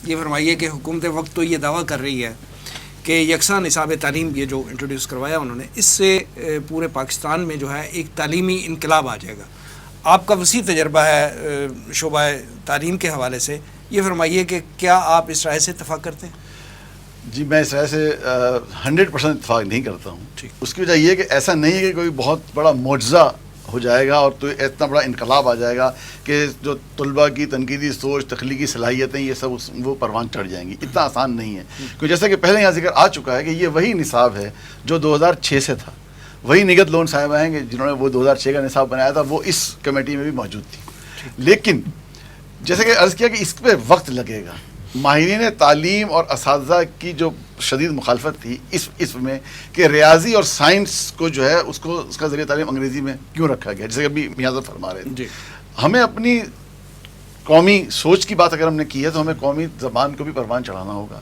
یہ فرمائیے کہ حکومت وقت تو یہ دعویٰ کر رہی ہے کہ یکساں نصاب تعلیم یہ جو انٹروڈیوس کروایا انہوں نے، اس سے پورے پاکستان میں جو ہے ایک تعلیمی انقلاب آ جائے گا. آپ کا وسیع تجربہ ہے شعبہ تعلیم کے حوالے سے، یہ فرمائیے کہ کیا آپ اس رائے سے اتفاق کرتے ہیں؟ جی میں اس رائے سے 100% اتفاق نہیں کرتا ہوں. اس کی وجہ یہ ہے کہ ایسا نہیں ہے کہ کوئی بہت بڑا معجزہ ہو جائے گا اور تو اتنا بڑا انقلاب آ جائے گا کہ جو طلباء کی تنقیدی سوچ، تخلیقی صلاحیتیں، یہ سب وہ پروان چڑھ جائیں گی. اتنا آسان نہیں ہے، کیونکہ جیسا کہ پہلے یہاں ذکر آ چکا ہے کہ یہ وہی نصاب ہے جو 2006 سے تھا. وہی نگہت لون صاحبہ ہیں کہ جنہوں نے وہ 2006 کا نصاب بنایا تھا، وہ اس کمیٹی میں بھی موجود تھی. لیکن جیسے کہ عرض کیا کہ اس پہ وقت لگے گا. ماہرین تعلیم اور اساتذہ کی جو شدید مخالفت تھی اس میں کہ ریاضی اور سائنس کو جو ہے اس کا ذریعہ تعلیم انگریزی میں کیوں رکھا گیا، جیسے کہ ابھی میاں صاحب فرما رہے تھے. ہمیں اپنی قومی سوچ کی بات اگر ہم نے کی ہے تو ہمیں قومی زبان کو بھی پروان چڑھانا ہوگا،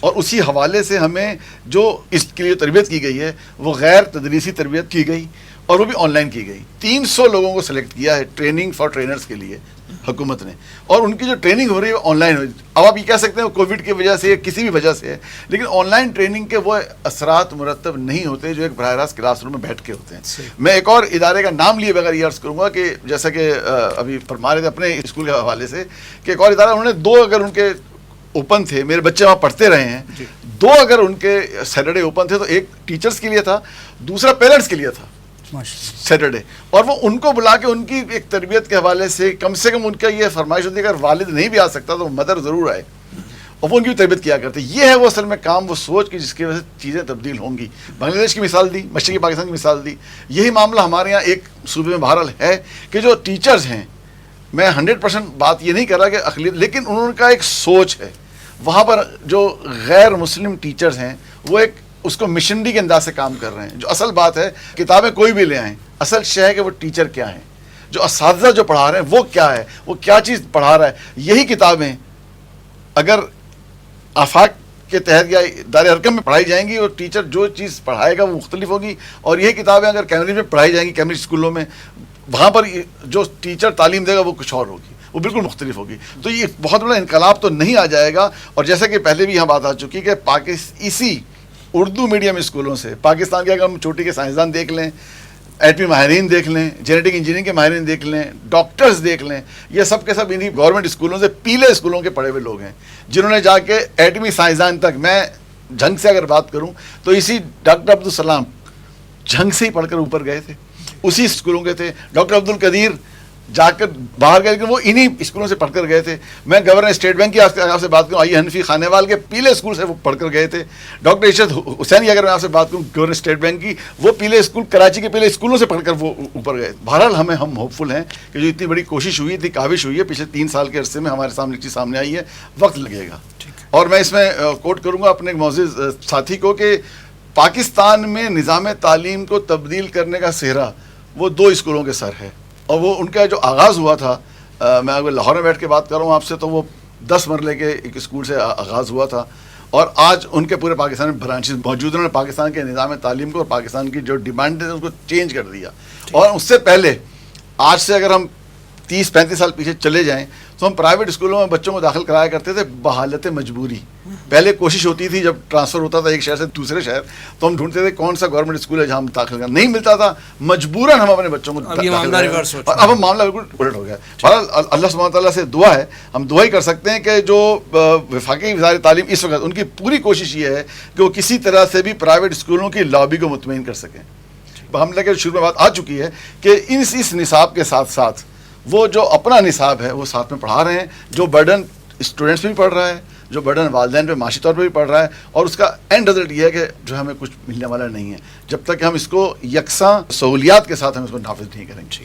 اور اسی حوالے سے ہمیں جو اس کے لیے تربیت کی گئی ہے وہ غیر تدریسی تربیت کی گئی اور وہ بھی آن لائن کی گئی. 300 لوگوں کو سلیکٹ کیا ہے ٹریننگ فار ٹرینرز کے لیے حکومت نے، اور ان کی جو ٹریننگ ہو رہی ہے آن لائن ہو رہی ہے. اب آپ یہ کہہ سکتے ہیں کووڈ کی وجہ سے یا کسی بھی وجہ سے ہے، لیکن آن لائن ٹریننگ کے وہ اثرات مرتب نہیں ہوتے جو ایک براہ راست کلاس روم میں بیٹھ کے ہوتے ہیں. میں ایک اور ادارے کا نام لیے بغیر یہ عرض کروں گا کہ جیسا کہ ابھی فرما رہے تھے اپنے اسکول کے حوالے سے کہ ایک اور ادارہ انہوں نے 2 اگر ان کے اوپن تھے، میرے بچے وہاں پڑھتے رہے ہیں، 2 اگر ان کے سیٹرڈے اوپن تھے تو ایک ٹیچرز کے لیے تھا، دوسرا پیرنٹس کے لیے تھا سیٹرڈے. اور وہ ان کو بلا کے ان کی ایک تربیت کے حوالے سے کم ان کا یہ فرمائش ہوتی ہے کہ اگر والد نہیں بھی آ سکتا تو مدر ضرور آئے، اور وہ ان کی بھی تربیت کیا کرتے. یہ ہے وہ اصل میں کام، وہ سوچ کی جس کی وجہ سے چیزیں تبدیل ہوں گی. بنگلہ دیش کی مثال دی، مشرقی پاکستان کی مثال دی. یہی معاملہ ہمارے یہاں ایک صوبے میں بہرحال ہے کہ جو ٹیچرز ہیں، میں 100% بات یہ نہیں کر رہا کہ اقلیت، لیکن انہوں کا ایک سوچ ہے. وہاں پر جو غیر مسلم ٹیچرز ہیں وہ ایک اس کو مشنری کے انداز سے کام کر رہے ہیں. جو اصل بات ہے، کتابیں کوئی بھی لے آئیں، اصل شے ہے کہ وہ ٹیچر کیا ہیں، جو اساتذہ جو پڑھا رہے ہیں وہ کیا ہے، وہ کیا چیز پڑھا رہا ہے. یہی کتابیں اگر آفاق کے تحت یا دار ارکم میں پڑھائی جائیں گی اور ٹیچر جو چیز پڑھائے گا وہ مختلف ہوگی، اور یہی کتابیں اگر کیمبرج میں پڑھائی جائیں گی، کیمبرج اسکولوں میں، وہاں پر جو ٹیچر تعلیم دے گا وہ کچھ اور ہوگی، وہ بالکل مختلف ہوگی. تو یہ بہت بڑا انقلاب تو نہیں آ جائے گا. اور جیسا کہ پہلے بھی یہاں بات آ چکی کہ اسی اردو میڈیم اسکولوں سے پاکستان کے اگر ہم چوٹی کے سائنسدان دیکھ لیں، ایٹمی ماہرین دیکھ لیں، جینیٹک انجینئرنگ کے ماہرین دیکھ لیں، ڈاکٹرز دیکھ لیں، یہ سب کے سب انہی گورنمنٹ اسکولوں سے، پیلے اسکولوں کے پڑھے ہوئے لوگ ہیں جنہوں نے جا کے ایٹمی سائنسدان تک. میں جھنگ سے اگر بات کروں تو اسی ڈاکٹر عبدالسلام جھنگ سے ہی پڑھ کر اوپر گئے تھے، اسی اسکولوں کے تھے. ڈاکٹر عبدالقدیر جا کر باہر گئے لیکن وہ انہی اسکولوں سے پڑھ کر گئے تھے. میں گورنر اسٹیٹ بینک کی آپ سے بات کروں، آئی حنفی خانے وال کے پیلے اسکول سے وہ پڑھ کر گئے تھے. ڈاکٹر ارشد حسین کی اگر میں آپ سے بات کروں گورنر اسٹیٹ بینک کی، وہ پیلے اسکول کراچی کے پیلے اسکولوں سے پڑھ کر وہ اوپر گئے. بہرحال ہم ہوپ فل ہیں کہ جو اتنی بڑی کوشش ہوئی تھی، کاوش ہوئی ہے پچھلے 3 سال کے عرصے میں، ہمارے سامنے چیز سامنے آئی ہے. وقت لگے گا. اور میں اس میں کوٹ کروں گا اپنے معزز ساتھی کو کہ پاکستان میں نظام تعلیم کو تبدیل کرنے کا سہرا وہ 2 اسکولوں کے سر ہے. اور وہ ان کا جو آغاز ہوا تھا، میں اگر لاہور میں بیٹھ کے بات کر رہا ہوں آپ سے، تو وہ 10 مرلے کے ایک اسکول سے آغاز ہوا تھا، اور آج ان کے پورے پاکستان میں برانچز موجود ہیں. انہوں نے پاکستان کے نظام تعلیم کو اور پاکستان کی جو ڈیمانڈ ہے اس کو چینج کر دیا. اور اس سے پہلے آج سے اگر ہم 30-35 سال پیچھے چلے جائیں تو ہم پرائیویٹ اسکولوں میں بچوں کو داخل کرایا کرتے تھے بحالت مجبوری. پہلے کوشش ہوتی تھی جب ٹرانسفر ہوتا تھا ایک شہر سے دوسرے شہر تو ہم ڈھونڈتے تھے کون سا گورنمنٹ اسکول ہے جہاں ہم داخل کرنا، نہیں ملتا تھا، مجبوراً ہم اپنے بچوں کو داخل کرایا. اور اب ہم معاملہ بالکل الٹ ہو گیا. اللہ سبحانہ تعالیٰ سے دعا ہے، ہم دعا ہی کر سکتے ہیں کہ جو وفاقی وزارت تعلیم اس وقت ان کی پوری کوشش یہ ہے کہ وہ کسی طرح سے بھی پرائیویٹ اسکولوں کی لابی کو مطمئن کر سکیں. ہم لے کے شروع میں بات آ چکی ہے کہ اس نصاب کے ساتھ ساتھ وہ جو اپنا نصاب ہے وہ ساتھ میں پڑھا رہے ہیں، جو برڈن اسٹوڈنٹس پہ بھی پڑھ رہا ہے، جو برڈن والدین پہ معاشی طور پہ بھی پڑھ رہا ہے، اور اس کا اینڈ رزلٹ یہ ہے کہ جو ہمیں کچھ ملنے والا نہیں ہے جب تک کہ ہم اس کو یکساں سہولیات کے ساتھ ہم اس کو نافذ نہیں کریں گے.